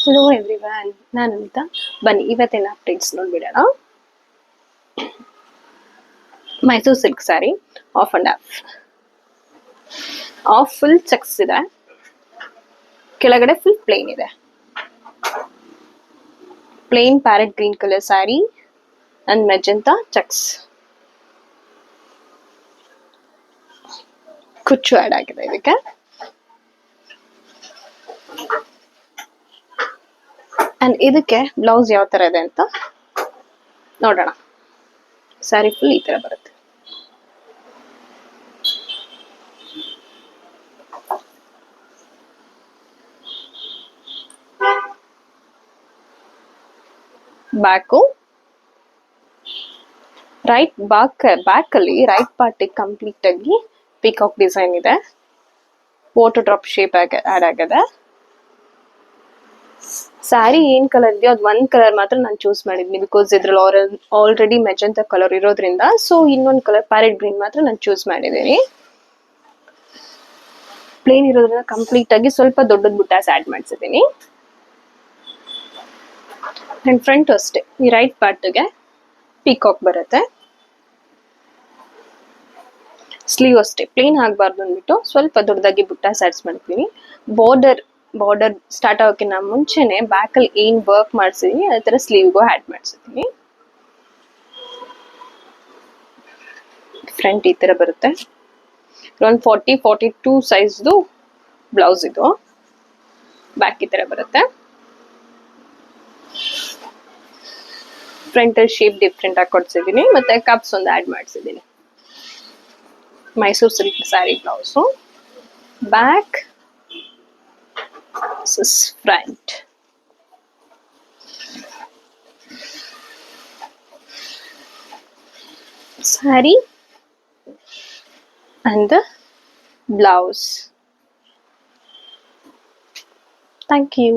Hello everyone, ನಾನು ಅನಿತಾ. ಬನ್ನಿ ಇವತ್ತಿನ ಅಪ್ಡೇಟ್ಸ್ ನೋಡ್ಬಿಡೋಣ. Mysore silk saree half and half full checks ಇದೆ, ಕೆಳಗಡೆ ಫುಲ್ ಪ್ಲೇನ್ ಇದೆ. Plain parrot green colour saree and magenta checks. ಕುಚ್ಚು ಆ್ಯಡ್ ಆಗಿದೆ ಇದಕ್ಕೆ. ಅಂಡ್ ಇದಕ್ಕೆ ಬ್ಲೌಸ್ ಯಾವ ತರ ಇದೆ ಅಂತ ನೋಡೋಣ. ಸ್ಯಾರಿ ಫುಲ್ ಈ ತರ ಬರುತ್ತೆ. ಬ್ಯಾಕು ಬ್ಯಾಕ್ ಅಲ್ಲಿ ರೈಟ್ ಪಾರ್ಟ್ ಕಂಪ್ಲೀಟ್ ಆಗಿ ಪಿಕಾಕ್ ಡಿಸೈನ್ ಇದೆ. ವಾಟರ್ ಡ್ರಾಪ್ ಶೇಪ್ ಆಡ್ ಆಗಿದೆ. ಸ್ಯಾರಿ ಏನ್ ಕಲರ್ ಇದೆಯೋ ಅದು ಒಂದ್ ಕಲರ್ ಮಾತ್ರ ನಾನು ಚೂಸ್ ಮಾಡಿದ್ನಿ, ಬಿಕಾಸ್ ಇದ್ರಲ್ಲಿ ಆಲ್ರೆಡಿ ಮೆಜೆಂಟಾ ಕಲರ್ ಇರೋದ್ರಿಂದ. ಸೊ ಇನ್ನೊಂದು ಕಲರ್ ಪ್ಯಾರೆಟ್ ಗ್ರೀನ್ ಮಾತ್ರ ನಾನು ಚೂಸ್ ಮಾಡಿದ್ದೀನಿ. ಪ್ಲೇನ್ ಇರೋದ್ರಿಂದ ಕಂಪ್ಲೀಟ್ ಆಗಿ ಸ್ವಲ್ಪ ದೊಡ್ಡದ ಬುಟ್ಟಾಸ್ ಆಡ್ ಮಾಡಿಸಿದ್ದೀನಿ. ಅಂಡ್ ಫ್ರಂಟ್ ಅಷ್ಟೇ, ಈ ರೈಟ್ ಪಾರ್ಟ್ಗೆ ಪಿಕಾಕ್ ಬರುತ್ತೆ. ಸ್ಲೀವ್ ಅಷ್ಟೇ ಪ್ಲೇನ್ ಆಗಬಾರ್ದು ಅಂದ್ಬಿಟ್ಟು ಸ್ವಲ್ಪ ದೊಡ್ಡದಾಗಿ ಬುಟ್ಟಾಸ್ ಆಡ್ಸ್ ಮಾಡ್ತೀನಿ. ಬಾರ್ಡರ್ ಸ್ಟಾರ್ಟ್ ಆಗೋಕ್ಕಿಂತ ಮುಂಚೆನೆ ಬ್ಯಾಕ್ ಅಲ್ಲಿ ಏನ್ ವರ್ಕ್ ಮಾಡ್ಸಿದೀನಿ ಅದೇ ತರ ಸ್ಲೀವ್ಗೂ ಆಡ್ ಮಾಡ್ಸಿದೀನಿ. ಫ್ರಂಟ್ ಈ ತರ ಬರುತ್ತೆ. ಒಂದು 42 ಸೈಜ್ದು ಬ್ಲೌಸ್ ಇದು. ಬ್ಯಾಕ್ ಈ ತರ ಬರುತ್ತೆ. ಫ್ರಂಟ್ ಅಲ್ಲಿ ಶೇಪ್ ಡಿಫ್ರೆಂಟ್ ಆಗಿ ಕೊಡ್ಸಿದೀನಿ, ಮತ್ತೆ ಕಪ್ಸ್ ಒಂದು ಆಡ್ ಮಾಡಿಸಿದೀನಿ. Mysore silk saree blouse. Back front. Saree and the blouse. Thank you.